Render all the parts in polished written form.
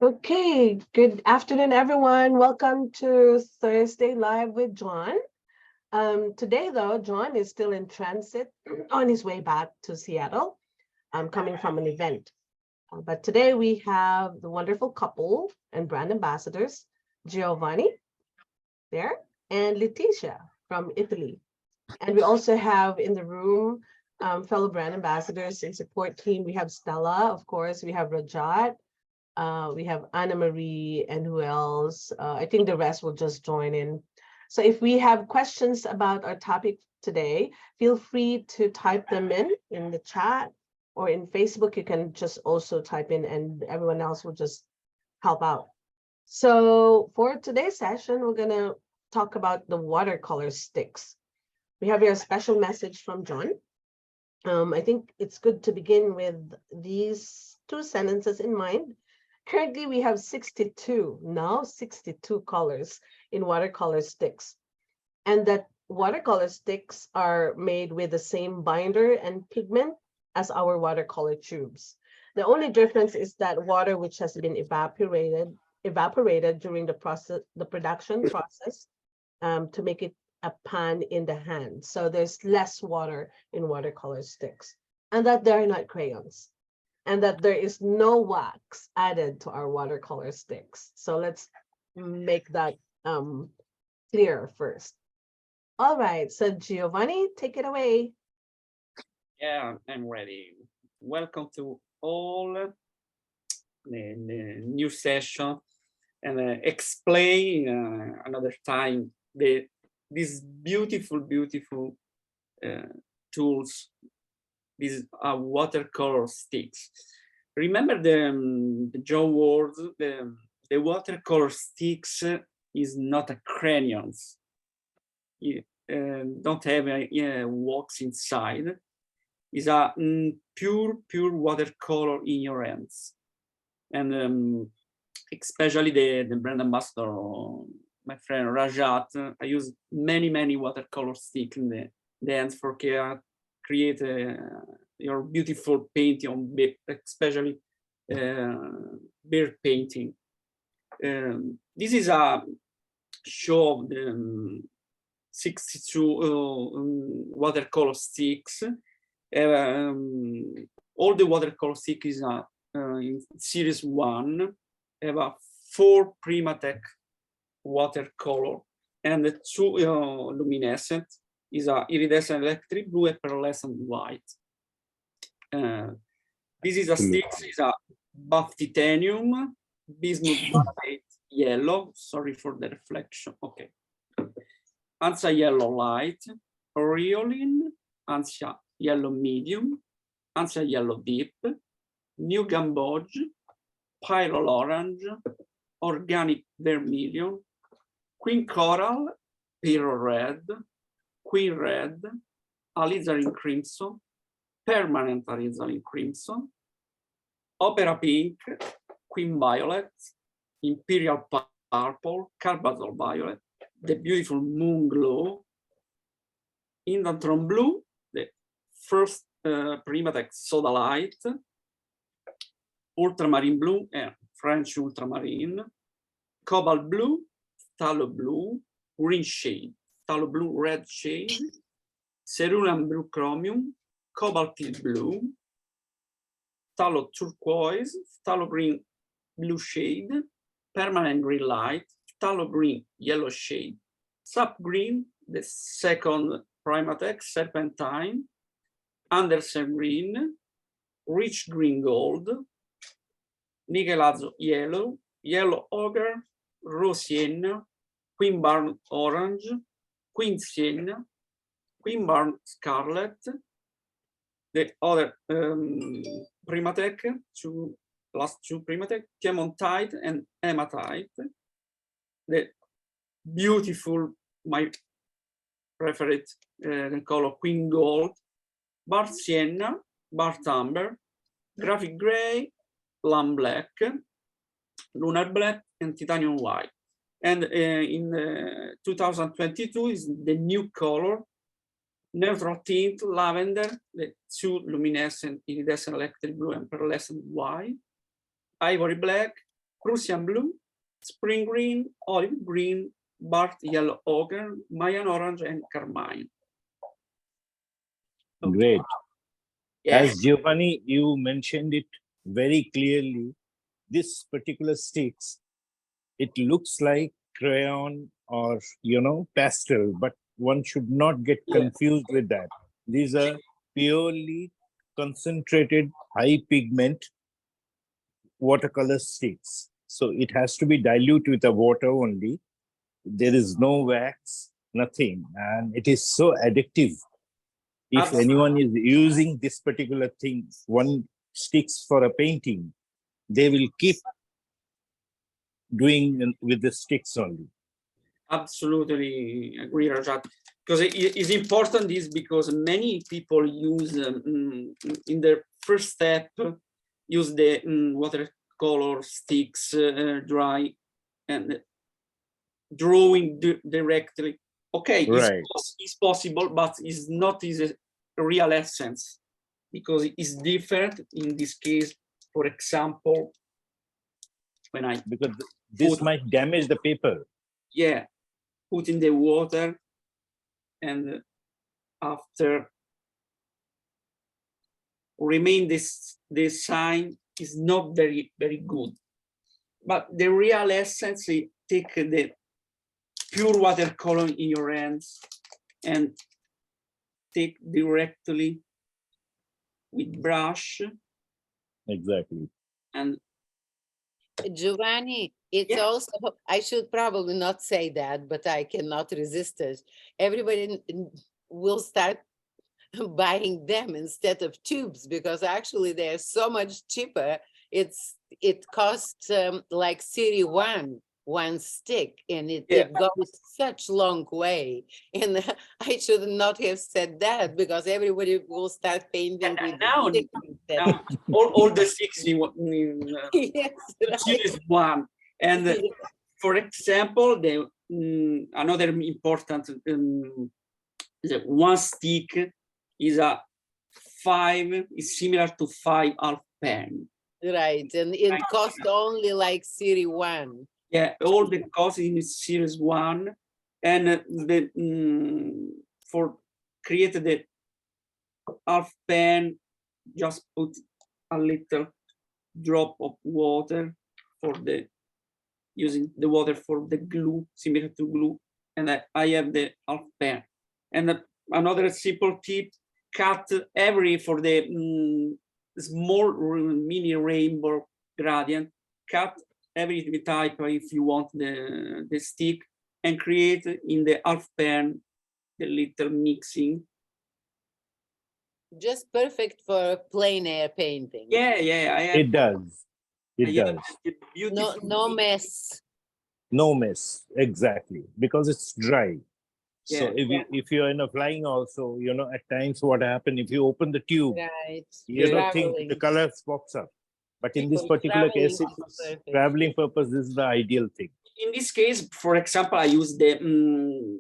Okay, good afternoon, everyone. Welcome to Thursday Live with John. Today, though, John is still in transit on his way back to Seattle, coming from an event. But today we have the wonderful couple and brand ambassadors, Giovanni there and Leticia from Italy. And we also have in the room fellow brand ambassadors and support team. We have Stella, of course, we have Rajat, we have Anna Marie, and who else? I think the rest will just join in. So if we have questions about our topic today, feel free to type them in the chat, or in Facebook, you can just also type in and everyone else will just help out. So for today's session, we're gonna talk about the watercolor sticks. We have here a special message from John. I think it's good to begin with these two sentences in mind. Currently, we have 62 colors in watercolor sticks. And that watercolor sticks are made with the same binder and pigment as our watercolor tubes. The only difference is that water which has been evaporated during the production process to make it a pan in the hand. So there's less water in watercolor sticks, and that they're not crayons, and that there is no wax added to our watercolor sticks. So let's make that clear first. All right, so Giovanni, take it away. Yeah, I'm ready. Welcome to all the new session, and explain another time these beautiful tools. These are watercolor sticks. Remember the John words, the watercolor sticks is not a crayons. You don't have wax inside. It's a pure watercolor in your hands. And especially the brand ambassador, my friend Rajat, I use many watercolor sticks in the hands for create your beautiful painting on, especially bird painting. This is a show of the 62 watercolor sticks. All the watercolor sticks is in series 1 have a 4 Primatech watercolor, and the 2 luminescent is a iridescent electric blue and pearlescent white. This is a sticks is a buff titanium, bismuth baryte yellow. Sorry for the reflection. Okay. Ansia yellow light, Orioline, Ansia yellow medium, Ansia yellow deep, New Gamboge, Pyrrole orange, Organic vermilion, Queen coral, Pearl red, Queen red, Alizarin crimson, Permanent Alizarin crimson, Opera pink, Queen violet, Imperial purple, Carbazole violet, the beautiful moon glow, Indantron blue, the first Primatech soda light, ultramarine blue and French ultramarine, cobalt blue, phthalo blue, green shade, phthalo blue red shade, cerulean blue chromium, cobalt blue, phthalo turquoise, phthalo green blue shade, permanent green light, phthalo green yellow shade, sap green, the second Primatech serpentine, Anderson green, rich green gold, Michelazzo yellow, yellow ochre, rose sienna, Queen Barn orange, Queen sienna, Queen Barn scarlet, the other Primatech, last two Primatech, Piemontite and Hematite, the beautiful, my favorite color, Queen Gold, Bar Sienna, Bar Amber, Graphic Gray, Plum Black, Lunar Black, and Titanium White. And in 2022 is the new color, neutral tint, lavender, the 2 luminescent iridescent electric blue and pearlescent white, ivory black, Prussian blue, spring green, olive green, burnt yellow ochre, Mayan orange, and carmine. Okay. Great. Yeah. As Giovanni, you mentioned it very clearly, this particular sticks, it looks like crayon or, pastel, but one should not get confused with that. These are purely concentrated, high pigment watercolor sticks. So it has to be diluted with the water only. There is no wax, nothing. And it is so addictive. If anyone is using this particular thing, one sticks for a painting, they will keep doing with the sticks only. Absolutely agree, Rajat. Because it is important is because many people use in their first step use the watercolor sticks dry and drawing directly. Okay, right. it's possible, but it's not his real essence because it's different in this case. For example, when because this might damage the paper. Yeah, put in the water and after remain this sign is not very good, but the real essence is take the pure watercolor in your hands and take directly with brush. Exactly. And Giovanni, it's also, I should probably not say that, but I cannot resist it. Everybody will start buying them instead of tubes because actually they're so much cheaper. It costs like Series 1 stick, and it goes such long way. And I should not have said that because everybody will start painting with now, all the sticks in yes, right. Series 1. And for example, the another important the one stick is a 5 is similar to 5 half pen. Right, and it costs only like Series 1. Yeah, all the cost in Series 1, and the for create the half pen, just put a little drop of water for the using the water for the glue, similar to glue, and I have the half pen. And another simple tip: cut every for the small mini rainbow gradient. Cut every type if you want the stick, and create in the half pen the little mixing. Just perfect for plein air painting. Yeah, it does. It does. No mess. No mess, exactly, because it's dry. So if you're in a flying also, at times what happens if you open the tube, right. you don't think the color pops up. But in this particular case, traveling purpose, this is the ideal thing. In this case, for example, I use the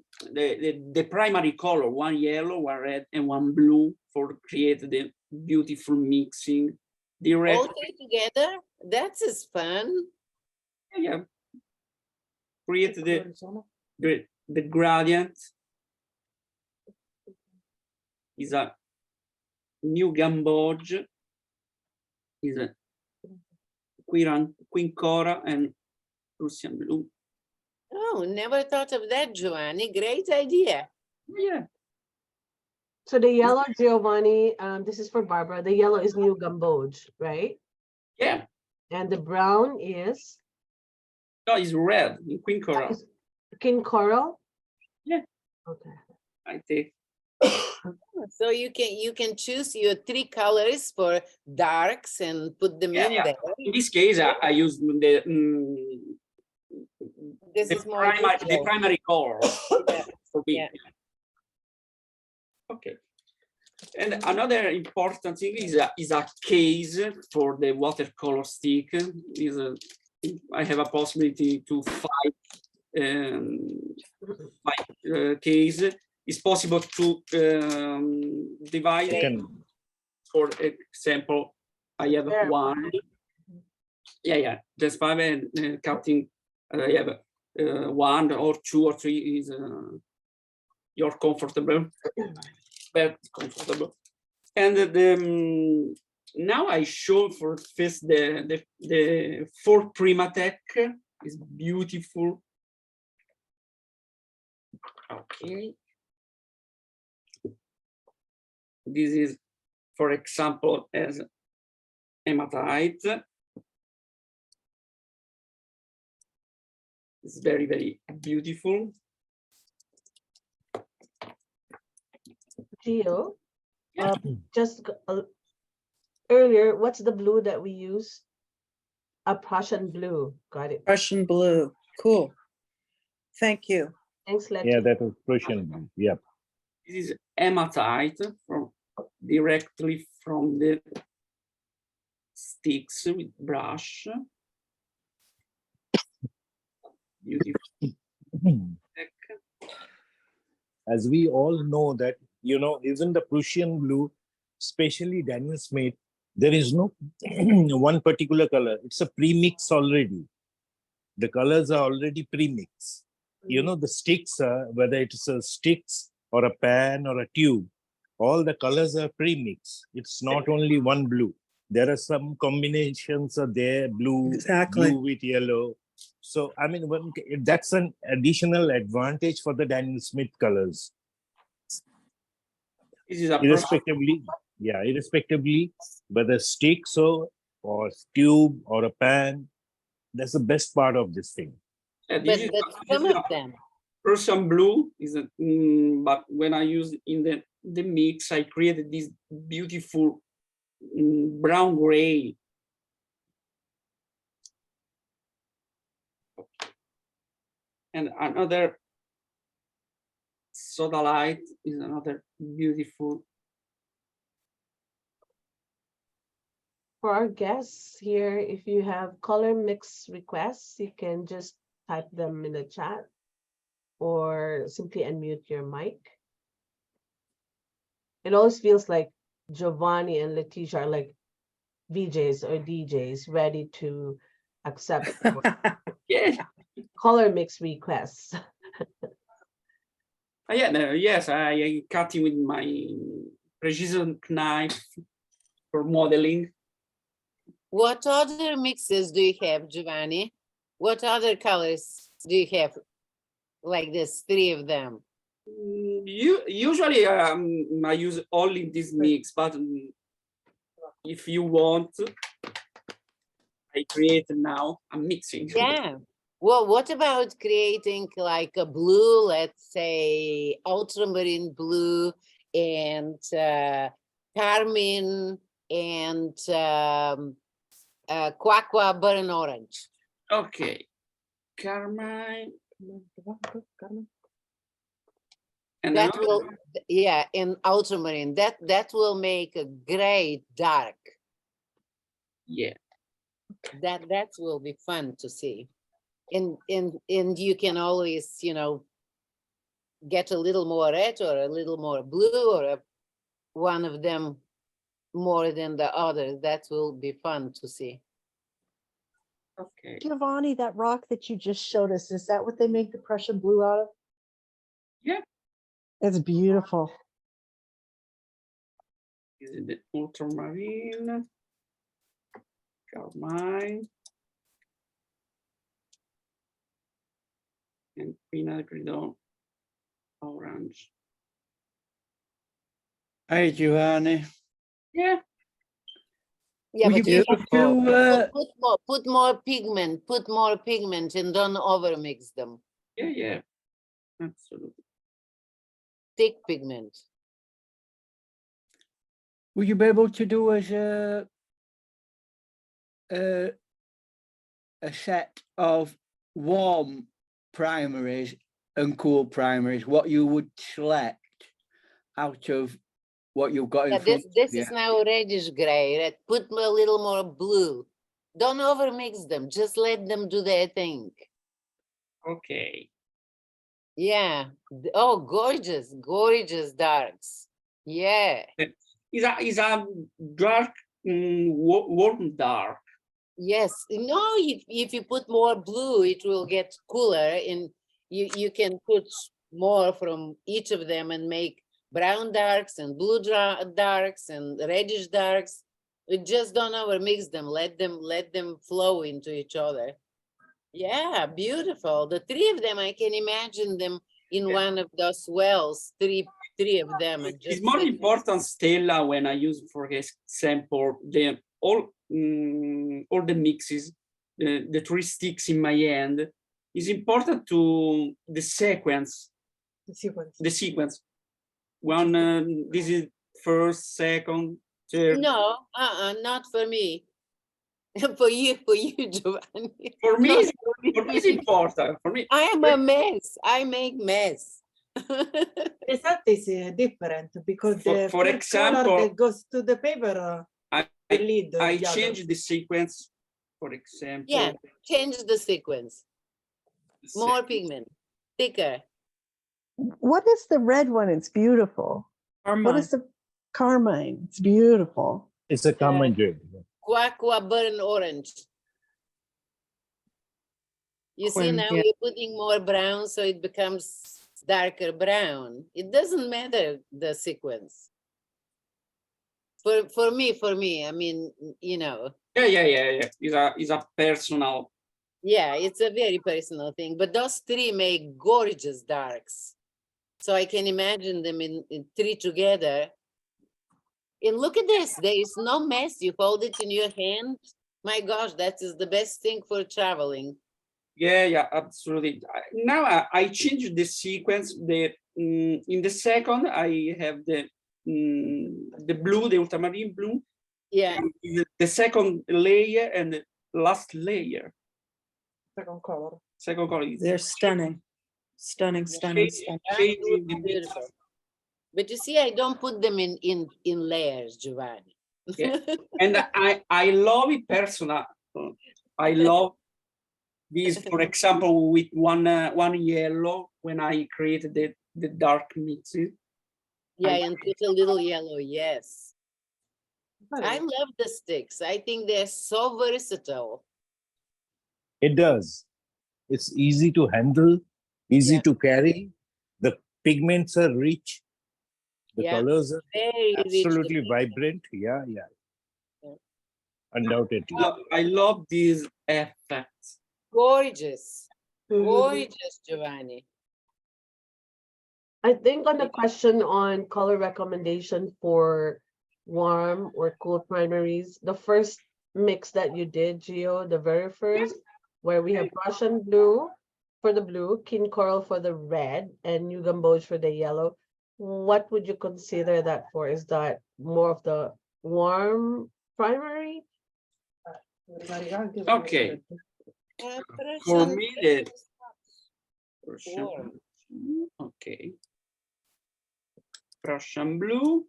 primary color, one yellow, one red, and one blue for create the beautiful mixing. All three together? That's as fun. Yeah. Create the gradient. Is a new gamboge. Is a quincora and Russian blue. Oh, never thought of that, Giovanni. Great idea. Yeah. So the yellow, Giovanni, this is for Barbara. The yellow is new gamboge, right? Yeah. And the brown is? No, it's red, quincora. Quincora? Yeah. Okay. I take. So you can choose your 3 colors for darks and put them in there. In this case, I use the primary color for me. Okay. And another important thing is a case for the watercolor stick. I have a possibility to five case. It's possible to divide. For example, I have one. Yeah. Just 5 and counting. You have 1 or 2 or 3 is you're comfortable, very comfortable. And now I show for first the 4 Primatech is beautiful. Okay. This is, for example, as hematite. It's very, very beautiful. Gio, Yeah. just earlier, what's the blue that we use? A Prussian blue. Got it. Russian blue. Cool. Thank you. Thanks, Letty. Yeah, that was Prussian blue. Yeah. This is hematite directly from the sticks with brush. Beautiful. As we all know that, you know, even the Prussian blue, especially Daniel Smith, there is no one particular color. It's a premix already. The colors are already premixed. You know, the sticks, whether it's a sticks or a pan or a tube, all the colors are premixed. It's not only one blue. There are some combinations are there, blue, Exactly. blue with yellow. So, I mean, that's an additional advantage for the Daniel Smith colors. This is a irrespectively, whether sticks or tube or a pan, that's the best part of this thing. Yeah, But some of them. Prussian blue is but when I use in the mix, I created this beautiful brown gray. And another soda light is another beautiful. For our guests here, if you have color mix requests, you can just type them in the chat or simply unmute your mic. It always feels like Giovanni and Leticia are like VJs or DJs ready to accept Yeah. color mix requests. Yeah, no, yes, I cut it with my precision knife for modeling. What other mixes do you have, Giovanni? What other colors do you have? Like this, 3 of them. Usually I use only this mix, but if you want, I create now. I'm mixing. Yeah. Well, what about creating like a blue, let's say ultramarine blue and carmine and quaqua burnt orange? Okay. Carmine. And that will, yeah, in ultramarine, that will make a great dark. Yeah. That will be fun to see. And you can always, you know, get a little more red or a little more blue or one of them more than the other. That will be fun to see. Okay. Giovanni, that rock that you just showed us, is that what they make the Prussian blue out of? Yeah. It's beautiful. This is the ultramarine, carmine, and quinacridone orange. Hey, Giovanni. Yeah. Yeah, Will but you you be able to, put more pigment and don't over mix them. Yeah. Absolutely. Thick pigment. will you be able to do as a set of warm primaries and cool primaries, what you would select out of what you've got in Yeah, front this of you? is now reddish gray. Red. Put a little more blue. Don't over mix them. Just let them do their thing. Okay. Yeah. Oh, gorgeous darks. Yeah. Is a dark, warm dark. Yes, no, if you put more blue, it will get cooler, and you can put more from each of them and make brown darks and blue darks and reddish darks. We just don't overmix them. Let them flow into each other. Yeah, beautiful. The three of them, I can imagine them in one of those wells. Three of them, and It's just more like important, Stella, when I use, for example, the all the mixes, the three sticks in my hand. It's important to the sequence. The sequence. One, this is first, second, third. no, not for me. For you, Giovanni. For me, Not it's, for me, it's important. For me, I am a mess. I make mess. Result is different because For- the for first color example, that goes to the paper I lead I the other. change the sequence. For example, Yeah, change the sequence. More pigment, thicker. What is the red one? It's beautiful. What is the carmine? It's beautiful. It's a common grade. Aqua burnt orange. You see now Yeah. you're putting more brown, so it becomes darker brown. It doesn't matter the sequence. For me, I mean, you know, yeah. It's a personal. yeah, it's a very personal thing. But those three make gorgeous darks. So I can imagine them in three together. And look at this, there is no mess. You hold it in your hand. My gosh, that is the best thing for traveling. Yeah, absolutely. Now I changed the sequence. In the second, I have the blue, the ultramarine blue. Yeah, The second layer and the last layer. Second color. Second color is They're stunning, stunning, stunning, stunning. changing the mix. beautiful. But you see, I don't put them in layers, Giovanni. Yeah. And I love it personal. I love this, for example, with one yellow when I created the dark mixes. Yeah, and put a little yellow, yes. I love the sticks. I think they're so versatile. It does. It's easy to handle, easy Yeah. to carry. The pigments are rich. The Yeah, colors are very rich. absolutely vibrant. Yeah. Yeah. Undoubtedly. I love these effects. Gorgeous, Mhm. gorgeous, Giovanni. I think on the question on color recommendation for warm or cool primaries, the first mix that you did, Gio, the very first, where we have Russian blue for the blue, king coral for the red, and new gamboge for the yellow. What would you consider that for? Is that more of the warm primary? Okay. For Russian me, the warm. okay. Russian blue.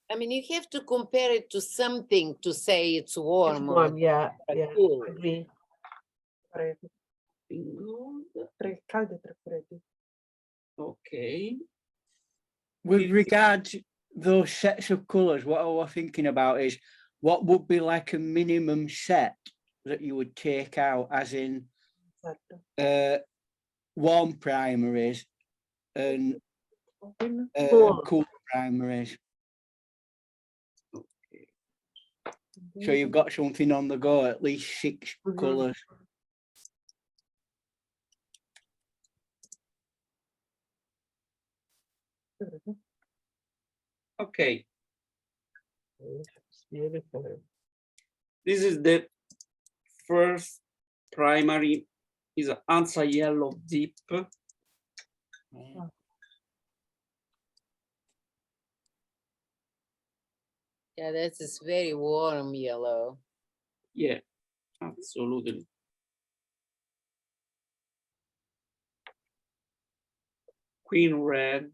I mean, you have to compare it to something to say it's It's warm or warm, yeah, yeah, cool. agree. Tre calde, tre freddi. Okay. With regard to those sets of colours, what I was thinking about is what would be like a minimum set that you would take out, as in Esatto. warm primaries and Cool. cool primaries. So you've got something on the go, at least 6 Mhm. colours. Okay. It's beautiful. This is the first primary. Is an Ansa yellow deep. Yeah, that is very warm yellow. Yeah, absolutely. Queen red.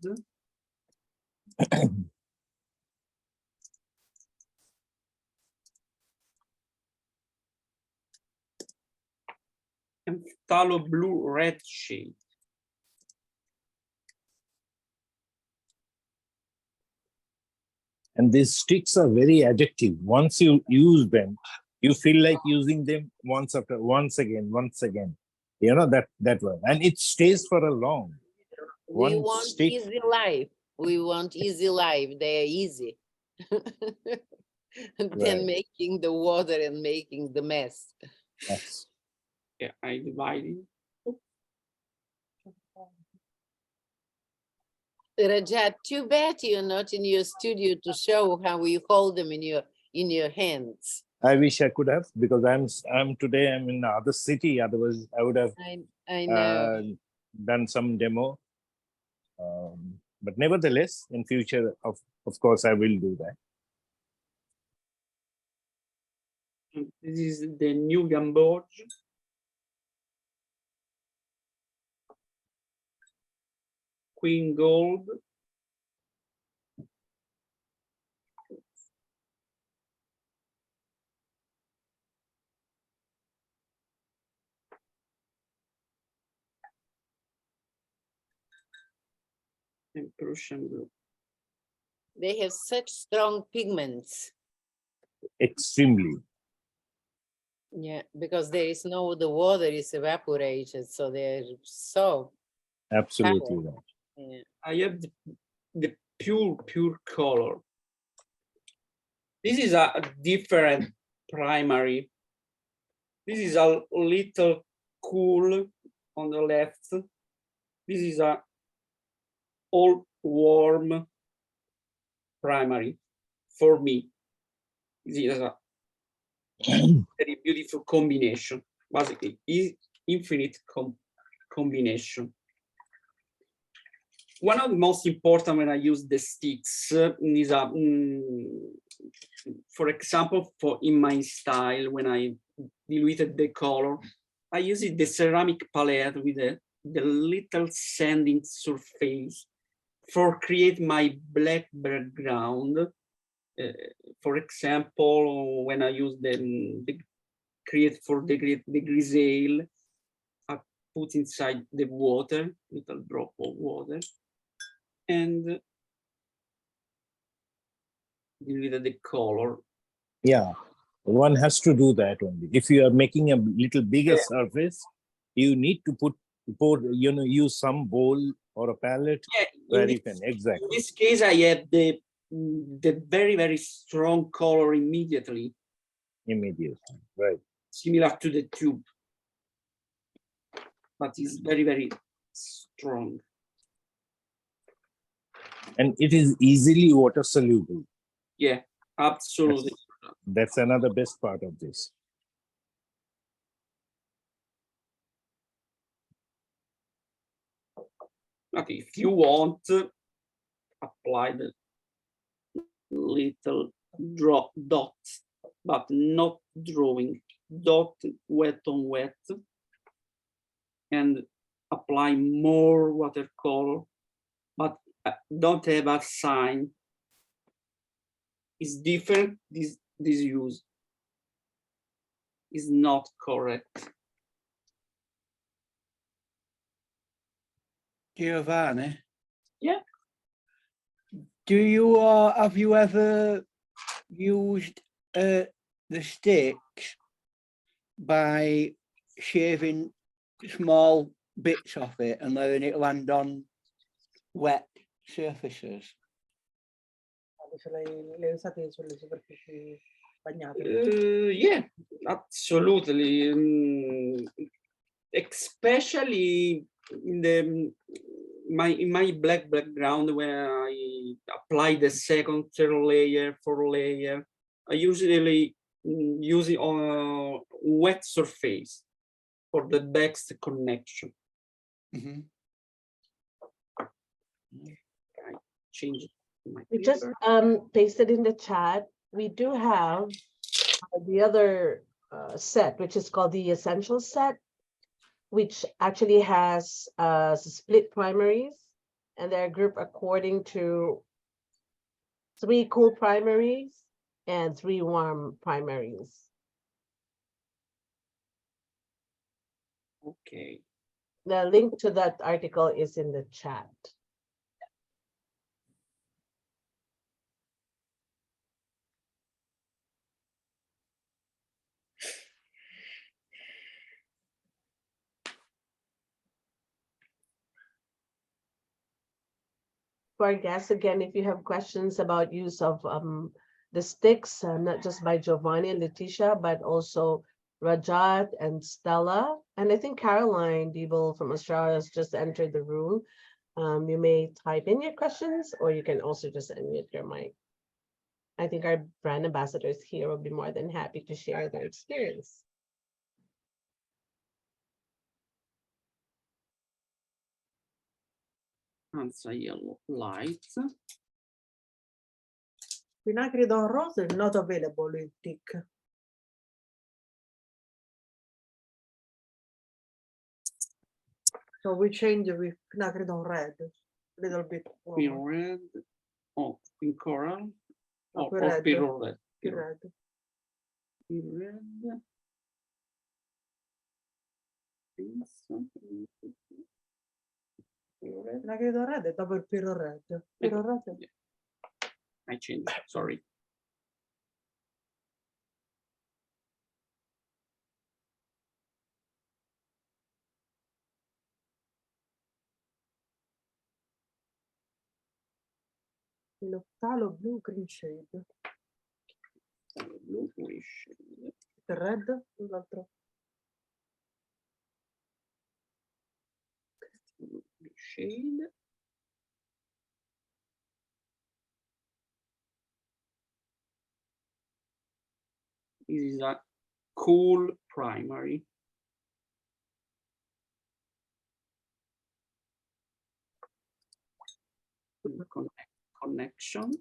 And phthalo blue red shade. And these sticks are very addictive. Once you use them, You feel like using them once again. You know, that one. And it stays for a long. We One want stick. easy life. We want easy life. They are easy. Than Right. making the water and making the mess. Yes. Yeah, I divided. Rajat, too bad you're not in your studio to show how you hold them in your hands. I wish I could have, because I'm today I'm in the other city. Otherwise, I would have I know. done some demo. But nevertheless, in future, of course, I will do that. This is the new gamboge. Queen gold. And Prussian blue. They have such strong pigments. Extremely. Yeah, because there is the water is evaporated, so they're so Absolutely powerful. right. Yeah. I have the pure color. This is a different primary. This is a little cool on the left. This is a all warm primary for me. This is a very beautiful combination. Basically, infinite combination. One of the most important when I use the sticks is a, for example, in my style, when I diluted the color, I use the ceramic palette with the little sanding surface for create my black background. For example, when I use the create for the grisaille, I put inside the water, little drop of water, and with the color. Yeah, one has to do that only. If you are making a little bigger surface, you need to use some bowl or a palette where you can exactly. In this case, I have the very, very strong color immediately. Immediately, right. Similar to the tube, but it's very, very strong. And it is easily water soluble. Yeah, absolutely. That's another best part of this. Okay, if you want, apply the little drop dots, but not drawing. Dot wet on wet, and apply more watercolor, but don't have a sign. It's different. This use is not correct. Giovanni? Yeah. Do you have you ever used the sticks by shaving small bits of it and letting it land on wet surfaces? Yeah, absolutely. Especially in my black background, when I apply the second, third layer, fourth layer, I usually use it on a wet surface for the best connection. Mm-hmm. I change it. We just pasted in the chat. We do have the other set, which is called the Essential set, which actually has split primaries, and they're grouped according to 3 cool primaries and 3 warm primaries. Okay. The link to that article is in the chat. for our guests again, if you have questions about use of the sticks, not just by Giovanni and Letitia, but also Rajat and Stella. And I think Caroline Diebel from Australia has just entered the room. You may type in your questions, or you can also just unmute your mic. I think our brand ambassadors here will be more than happy to share their experience. Answer yellow light. Vinagre Don Rose is not available in thick. So we change with Vinagre Don Red, a little bit. Pin red. Oh, pink coral. No, Or red. pyrrole red. Red. Red. Vinagre Don Red è dopo il Piro Red. Piro Red. Yeah. I changed, sorry. L'Octalo Blue Green Shade. Blue green shade. Il red, l'altro. Blue green shade. This is a cool primary. Connection.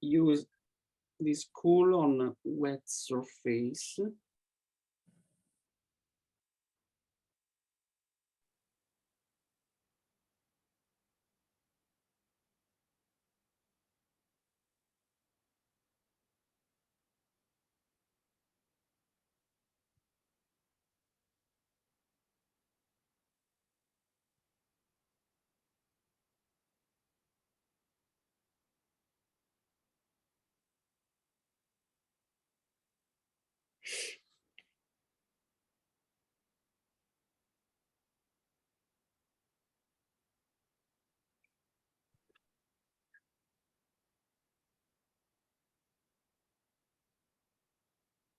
Use this cool on a wet surface.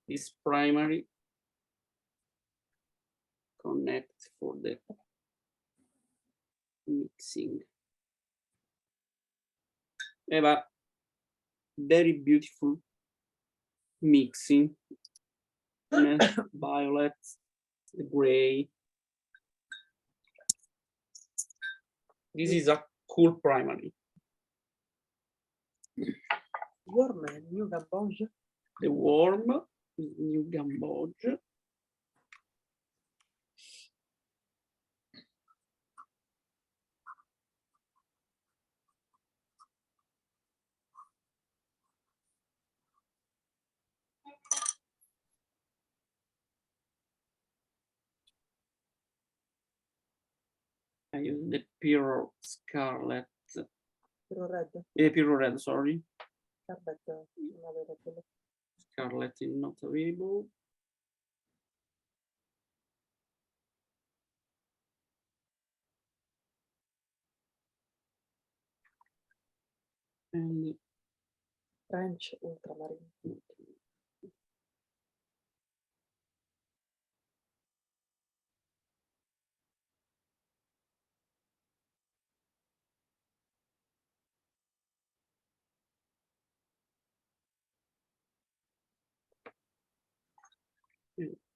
This primary connect for the mixing. Have a very beautiful mixing. Violet, the gray. This is a cool primary. Warm and New Gamboge. The warm is New Gamboge. I use the pure scarlet. Piro Red. Pure red, sorry. Scarlet non available. Scarlet is not available. And French Ultramarine.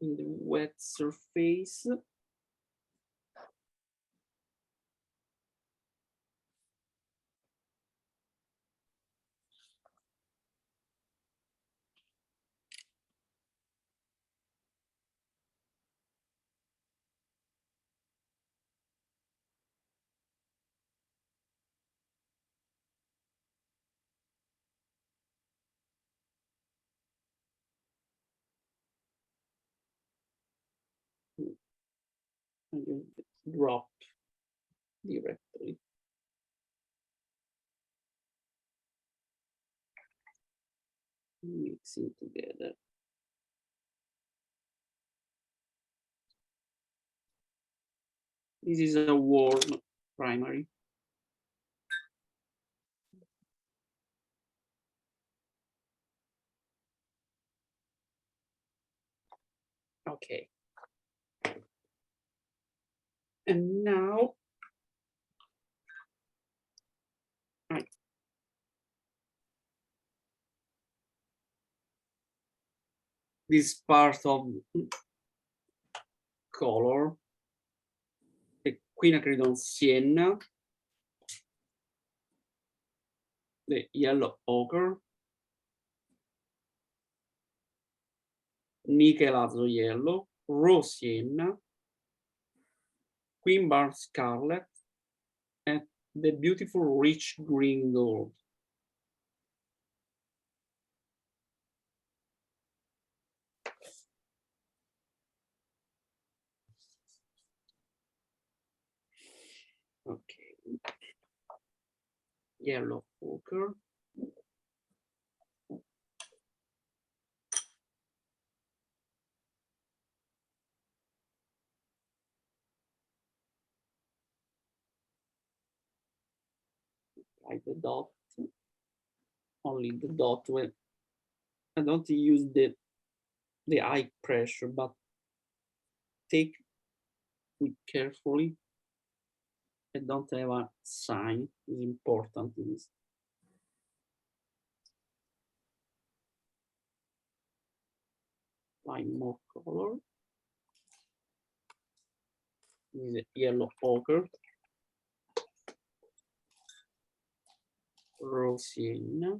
in the wet surface. And you drop directly. Mixing together. This is a warm primary. Okay. And now, this part of color, the quinacridone sienna, the yellow ochre, nickel azo yellow, rose sienna, queen bar scarlet, and the beautiful rich green gold. Okay. Yellow ochre. Like the dot, only the dot. When I don't use the eye pressure, but take it carefully. I don't have a sign. It's important. This. Apply more color. This is yellow ochre, rose sienna,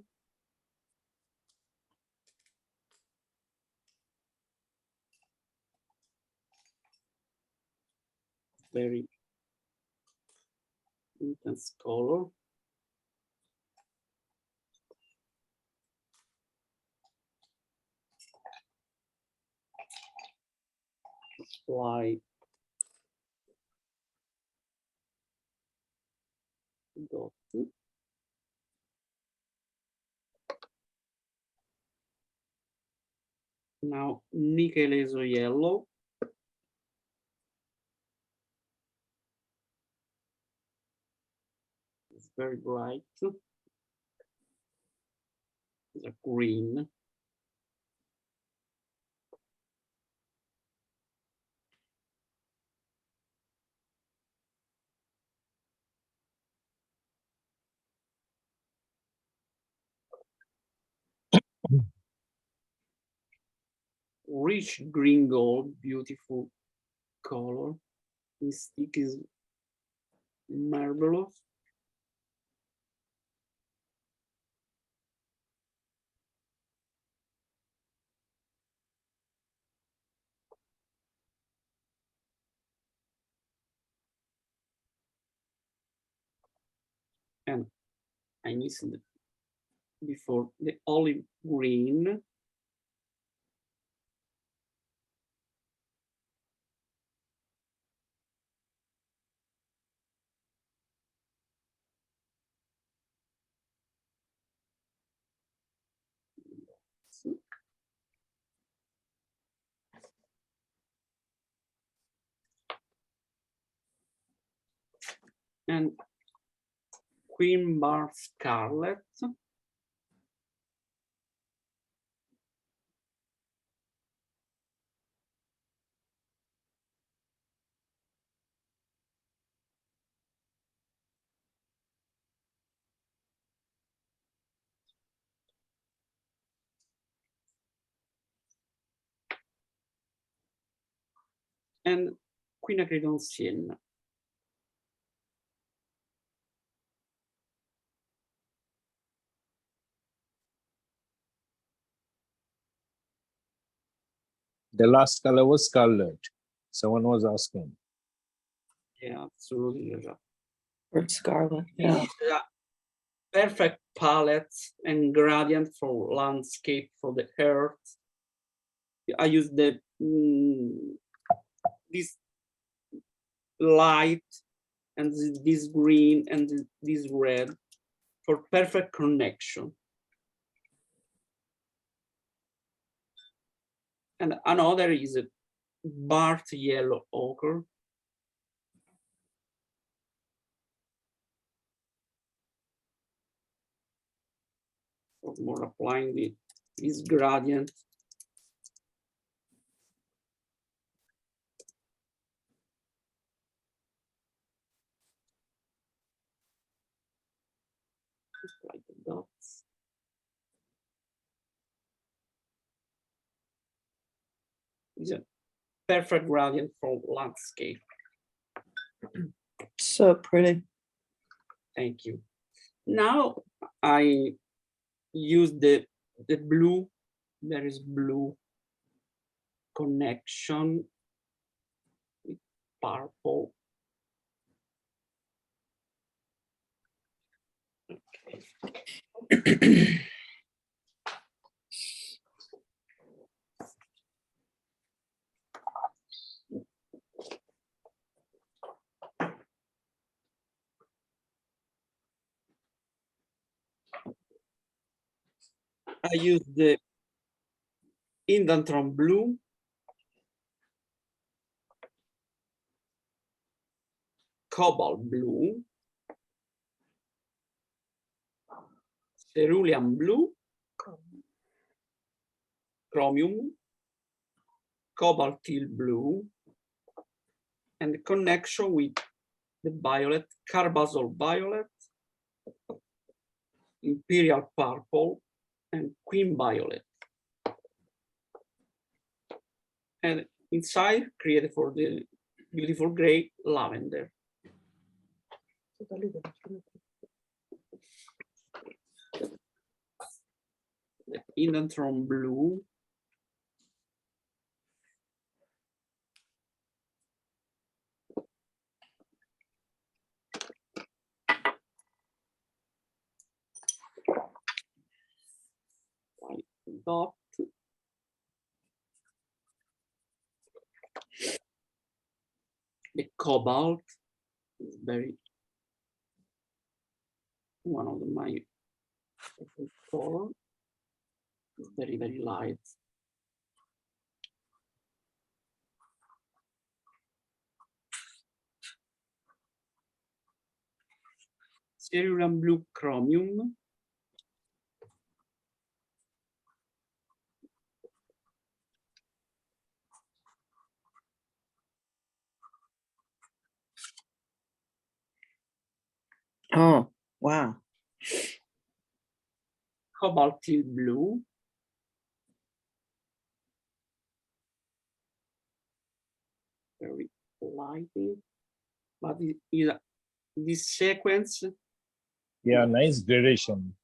very intense color. Apply dot. Now nickel azo yellow. It's very bright. It's a green. Rich green gold, beautiful color. This stick is marvelous. And I missed it before the olive green. And queen bar scarlet. And quinacridone sienna. The last color was scarlet. Someone was asking. Yeah, absolutely. Or scarlet, yeah. Yeah. Perfect palette and gradient for landscape, for the earth. I use the this light and this green and this red for perfect connection. And another is a burnt yellow ochre. So more applying this gradient. Like the dots. It's a perfect gradient for landscape. So pretty. Thank you. Now I use the blue. There is blue connection with purple. I use the Indantron blue, cobalt blue, cerulean blue, chromium, cobalt teal blue, and the connection with the violet, carbazole violet, imperial purple, and queen violet. And inside created for the beautiful gray lavender. The Indantron blue. White dot. The cobalt is very one of my favorite color. It's very, very light. Cerulean blue chromium. Oh, wow. Cobalt teal blue. Very light, but this sequence, Yeah, nice gradation.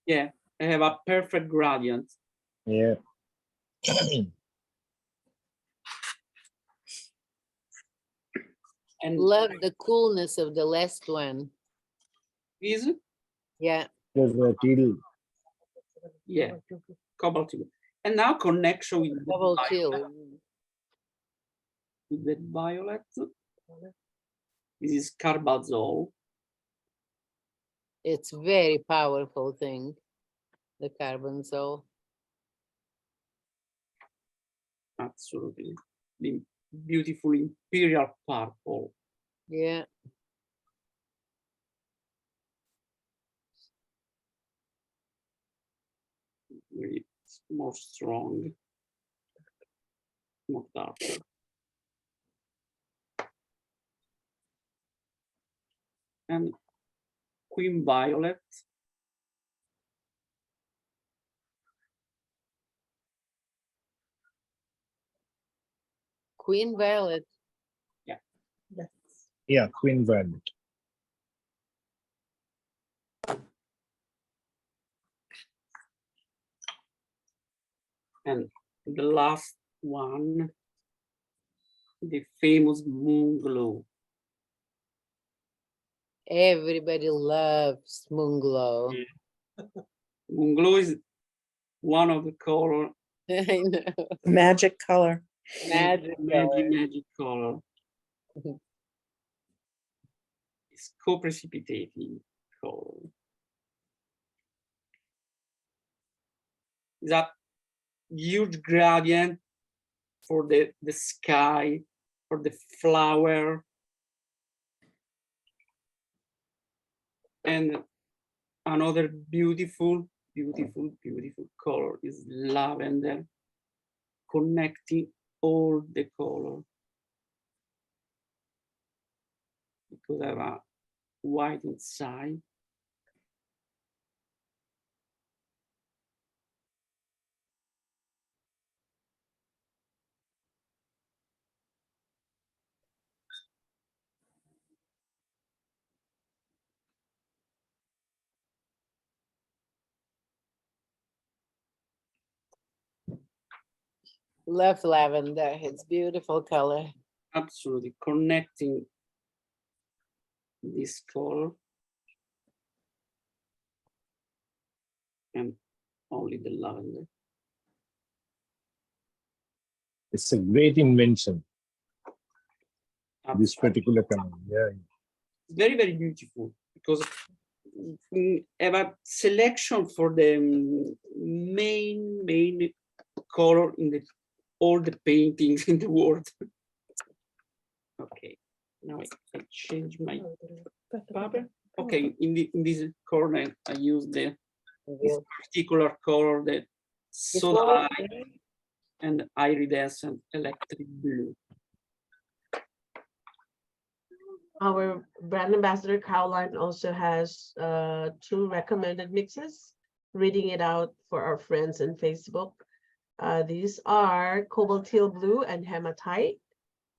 yeah, I have a perfect gradient. Yeah. And Love the coolness of the last one. this, Yeah. There's a teal. yeah, cobalt teal. And now connection with the Double violet. chill. With the violet. This is carbazole. It's very powerful thing, the carbazole. Absolutely. The beautiful imperial purple. Yeah. Really more strong, more darker. And queen violet. Queen Violet. Yeah, Queen Violet. And the last one, the famous moon glow. Everybody loves moon glow. Moon glow is one of the color, I know. Magic color. Magic color. magic color. It's co-precipitating color. That huge gradient for the sky, for the flower. And another beautiful, beautiful, beautiful color is lavender, connecting all the color. Because I have a white inside. Love lavender. It's beautiful color. Absolutely connecting this color and only the lavender. It's a great invention, this Absolutely. particular color. Yeah. Very, very beautiful because we have a selection for the main color in all the paintings in the world. Okay, now I change my paper. Okay, in this corner I use this particular color, the soda light and iridescent electric blue. Our brand ambassador Caroline also has 2 recommended mixes, reading it out for our friends in Facebook. These are Cobalt Teal Blue and Hematite,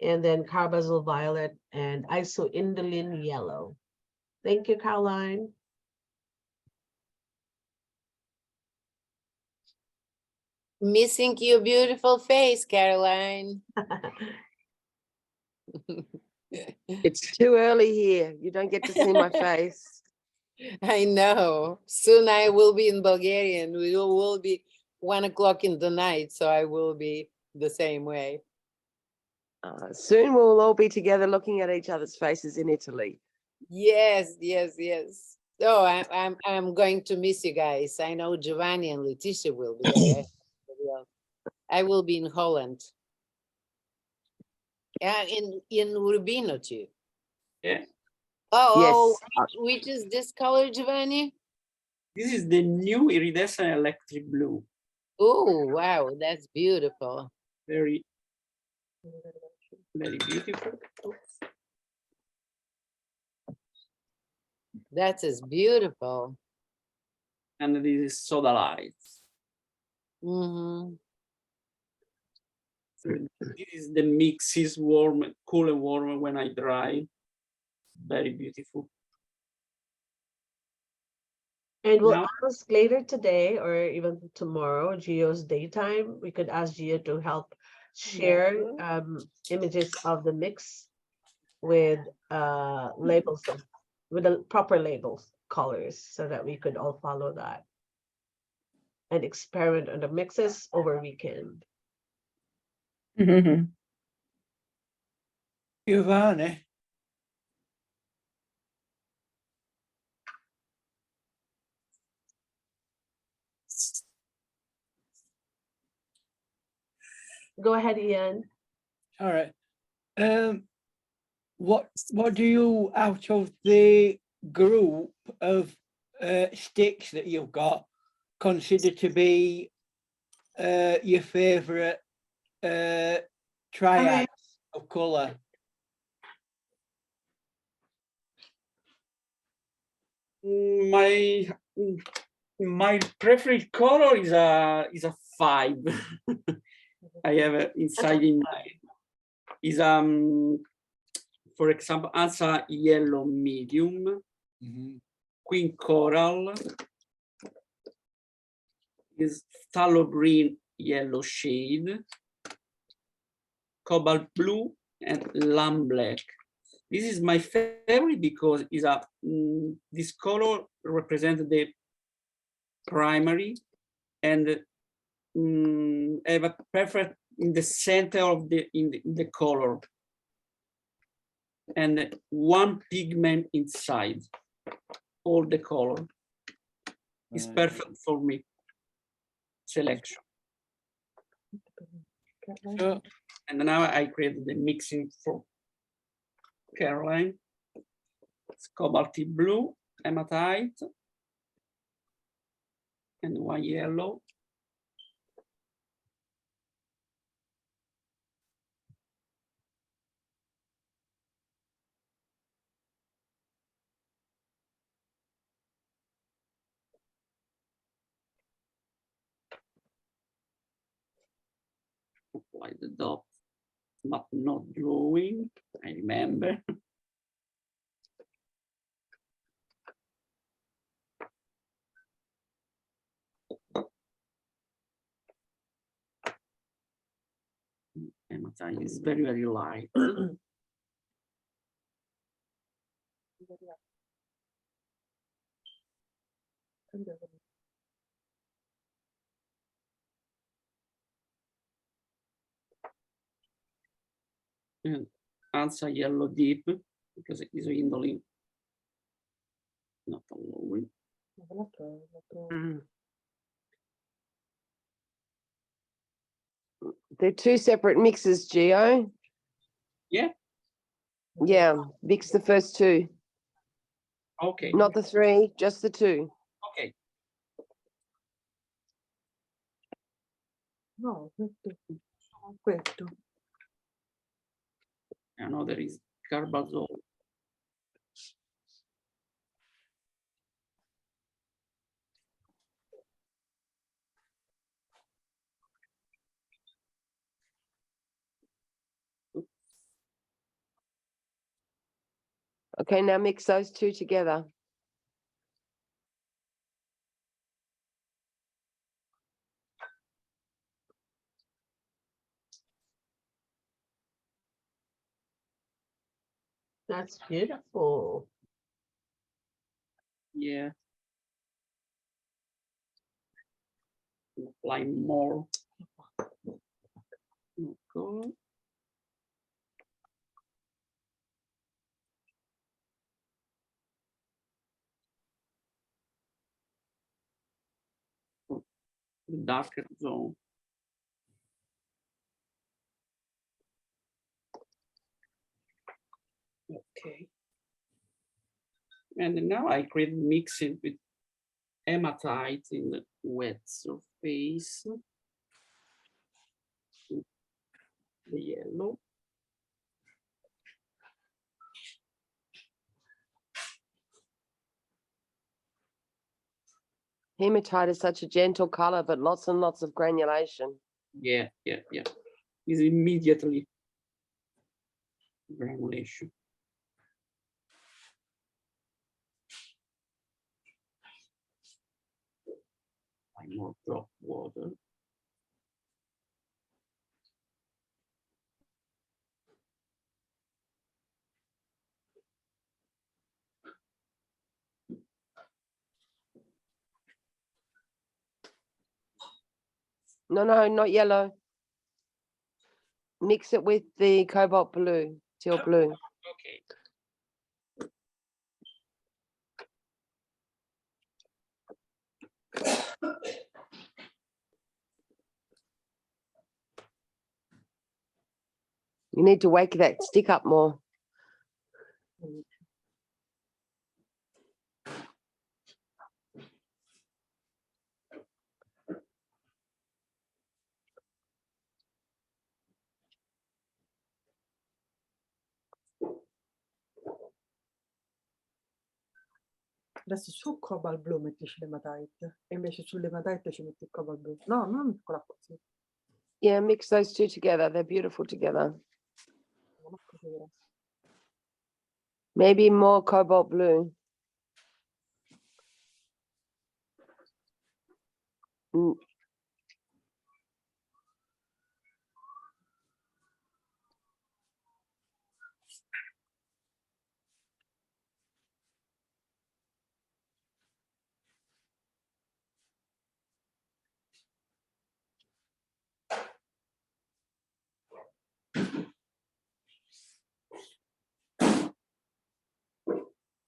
and then Carbazole Violet and Isoindolin Yellow. Thank you, Caroline. Missing your beautiful face, Caroline. It's too early here. You don't get to see my face. I know. Soon I will be in Bulgaria and we will be 1 o'clock in the night, so I will be the same way. Soon we'll all be together looking at each other's faces in Italy. Yes, yes, yes. Oh, I'm going to miss you guys. I know Giovanni and Letitia will be there. I will be in Holland. Yeah, in Urbino too. Yeah. Oh, Yes. which is this color, Giovanni? This is the new iridescent electric blue. Oh, wow, that's beautiful. Very, very beautiful. That is beautiful. And this is soda light. Mm-hmm. So this is the mix is warm, cool and warm when I dry. Very beautiful. And we'll Now- ask later today or even tomorrow, Gio's daytime, we could ask Gio to help share images of the mix with labels, with the proper labels, colors, so that we could all follow that and experiment on the mixes over weekend. Giovanni, Go ahead, Ian. all right. What do you, out of the group of sticks that you've got, consider to be your favorite triad of color? My preferred color is a 5. I have it inside in mind. Is for example, Ansa yellow medium, Queen coral is phthalo green yellow shade, cobalt blue, and lamb black. This is my favorite because is a this color represents the primary and have a perfect in the center of the the color and one pigment inside all the color is perfect for me selection. So, And now I created the mixing for Caroline. It's cobalt blue, hematite, and one yellow. Apply the dot, but not drawing, I remember. Hematite is very, very light. And adds a yellow deep because it is indolent, not allowing. They're two separate mixes, Gio. Yeah. Yeah, mix the first two, Okay. not the three, just the two. Okay. No, questo. Another is carbazole. Okay, now mix those two together. That's beautiful. Yeah. Apply more. Okay. The darker zone. Okay. And now I create mixing with hematite in the wet surface. The yellow. Hematite is such a gentle color, but lots and lots of granulation. Yeah. Is immediately granulation. More drop water. No, not yellow. Mix it with the cobalt blue, teal blue. Okay. You need to wake that stick up more. Adesso su cobalt blu mettici l'ematite e invece sull'ematite ci metti il cobalt blu. No, non con l'acqua, sì. Yeah, mix those two together. They're beautiful together. Non ho capito. Maybe more cobalt blue. Mm.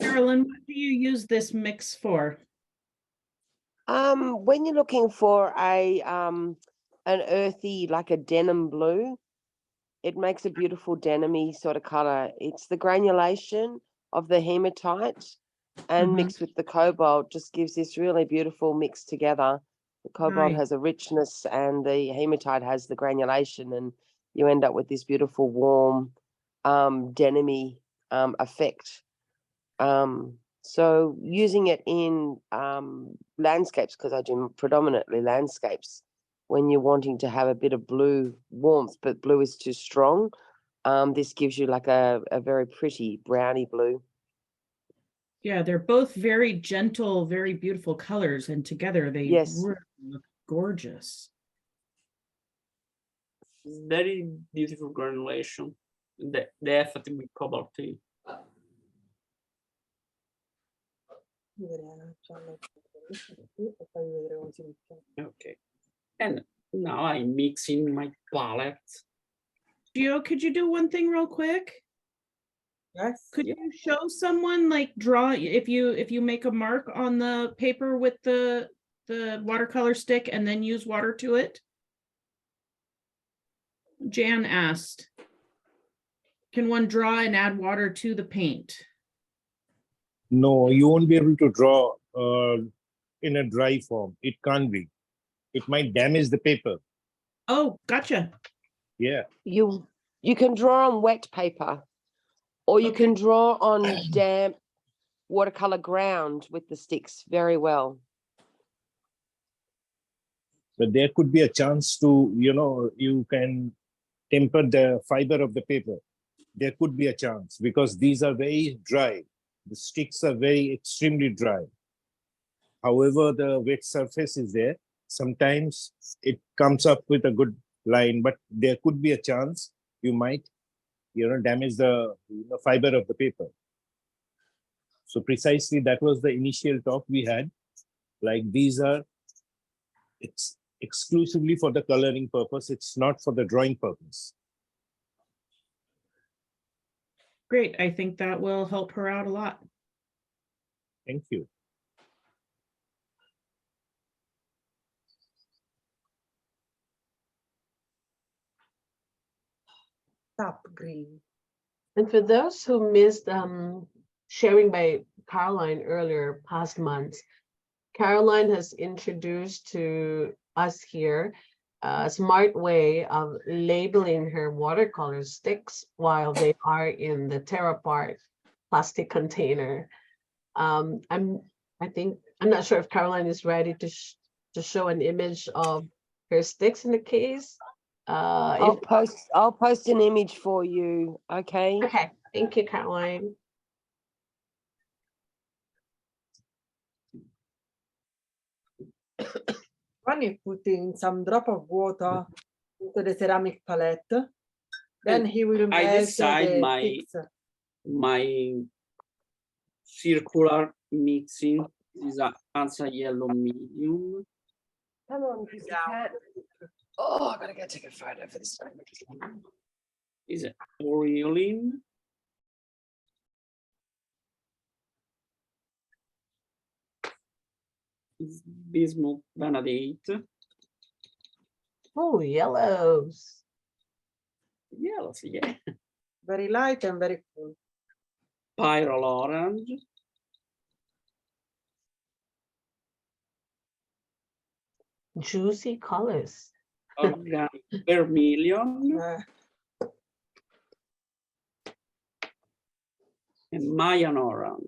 Carolyn, what do you use this mix for? When you're looking for a an earthy, like a denim blue. It makes a beautiful denim-y sort of color. It's the granulation of the hematite and mixed with the cobalt just gives this really beautiful mix together. The cobalt Nice. has a richness and the hematite has the granulation, and you end up with this beautiful warm denim-y effect. So using it in landscapes, because I do predominantly landscapes, when you're wanting to have a bit of blue warmth, but blue is too strong, this gives you like a very pretty browny blue. Yeah, they're both very gentle, very beautiful colors, and together they Yes. really look gorgeous. Very beautiful granulation. The effect with cobalt tea. Okay. And now I'm mixing my palette. Gio, could you do one thing real quick? Yes. Could you show someone like draw if you make a mark on the paper with the watercolor stick and then use water to it? Jan asked, can one draw and add water to the paint? No, you won't be able to draw in a dry form. It can't be. It might damage the paper. Oh, gotcha. Yeah. You can draw on wet paper, or you can draw on damp watercolor ground with the sticks very well. But there could be a chance to, you can temper the fiber of the paper. There could be a chance because these are very dry. The sticks are very extremely dry. However, the wet surface is there. Sometimes it comes up with a good line, but there could be a chance you might, damage the fiber of the paper. So precisely that was the initial talk we had. Like these are, it's exclusively for the coloring purpose. It's not for the drawing purpose. Great. I think that will help her out a lot. Thank you. Tap green. And for those who missed sharing by Caroline earlier past months, Caroline has introduced to us here a smart way of labeling her watercolor sticks while they are in the TerraPart plastic container. I'm not sure if Caroline is ready to show an image of her sticks in the case. I'll post an image for you. Okay. Okay, thank you, Caroline. When you putting some drop of water into the ceramic palette, then he will I melt decide the my sticks. my circular mixing is a Hansa yellow medium. Come on, cat. Oh, I gotta go take a photo for this. Is it Orioline? Is bismuth vanadate? Oh, yellows. Yellows, yeah. Very light and very cool. Pyrrole orange. Juicy colors. Organic vermilion. And Mayan orange.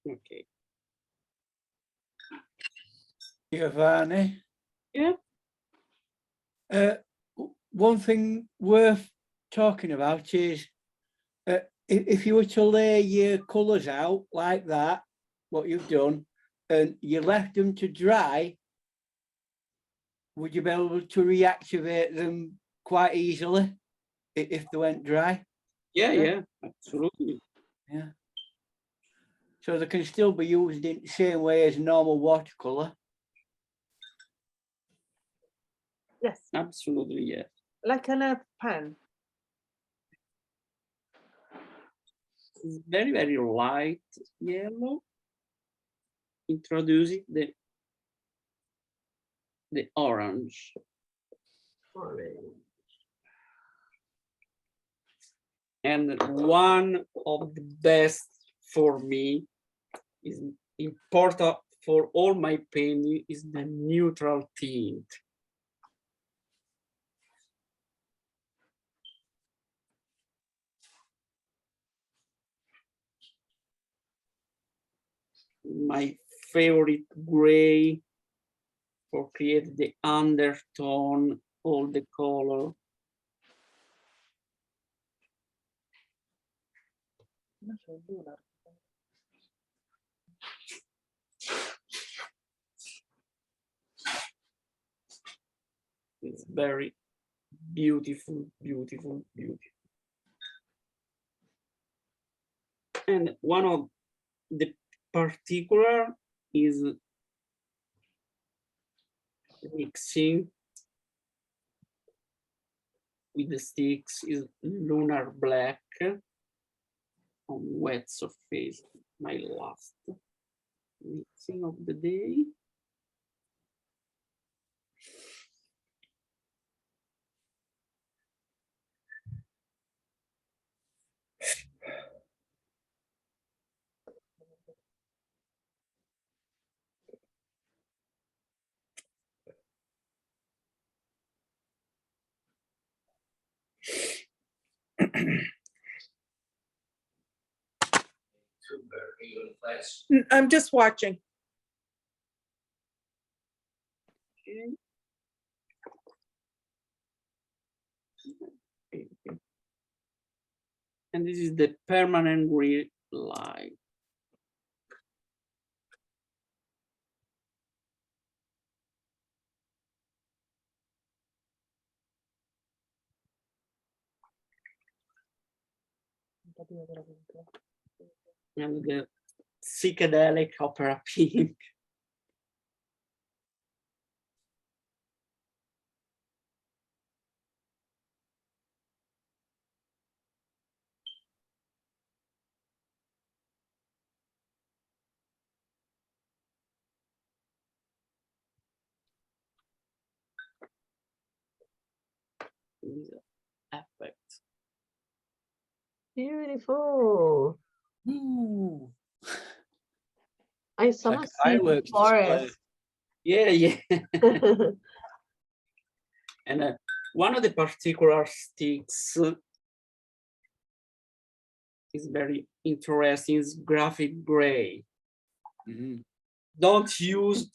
Okay. Giovanni, Yeah. One thing worth talking about is if you were to lay your colours out like that, what you've done, and you left them to dry, would you be able to reactivate them quite easily if they went dry? Yeah, absolutely. Yeah. So they can still be used in the same way as normal watercolor. Yes. Absolutely, yes. Like an pen. It's very, very light yellow. Introducing the orange. And one of the best for me is important for all my painting is the neutral tint. My favorite gray for create the undertone, all the color. It's very beautiful, beautiful, beautiful. And one of the particular is mixing with the sticks is lunar black on wet surface. My last mixing of the day. I'm just watching. Okay. And this is the permanent real light. And the psychedelic opera pink. Effect. Beautiful. Ooh, I somehow like see fireworks forest. Yeah, yeah. And one of the particular sticks is very interesting, is graphic gray. Mhm. Don't use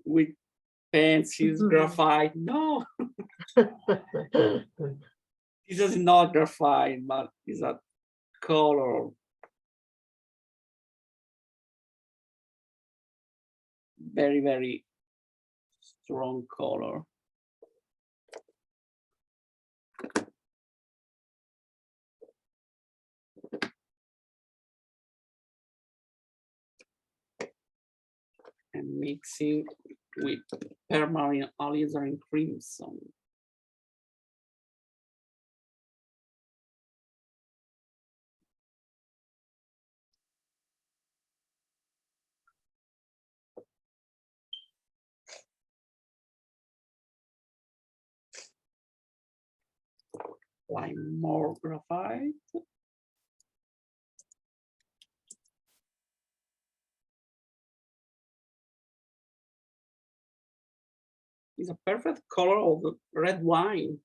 with pencils, graphite. No, this is not graphite, but it's a color. Very, very strong color. And mixing with permanent alizarin crimson. Like more graphite. It's a perfect color of the red wine.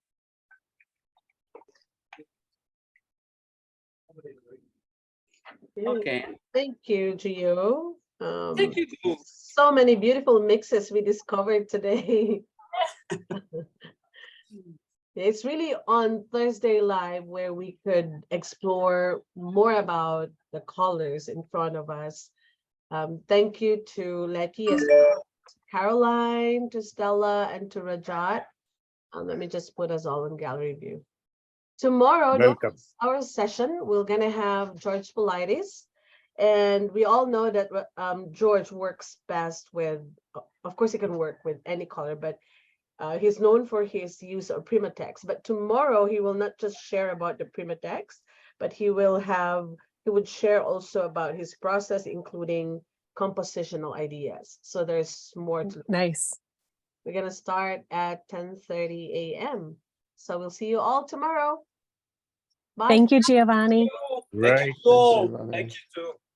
Okay. Thank you, Gio. Thank you. So many beautiful mixes we discovered today. It's really on Thursday Live where we could explore more about the colors in front of us. Thank you to Letty as well, Caroline, to Stella, and to Rajat. Let me just put us all in gallery view. Tomorrow, Welcome. our session, we're going to have George Politis. And we all know that George works best with, of course, he can work with any color, but he's known for his use of Primatex. But tomorrow, he will not just share about the Primatex, but he will he would share also about his process, including compositional ideas. So there's more to. Nice. We're gonna start at 10:30 a.m. So we'll see you all tomorrow. Bye. Thank you, Giovanni. Thank Right. you all. Thank you too.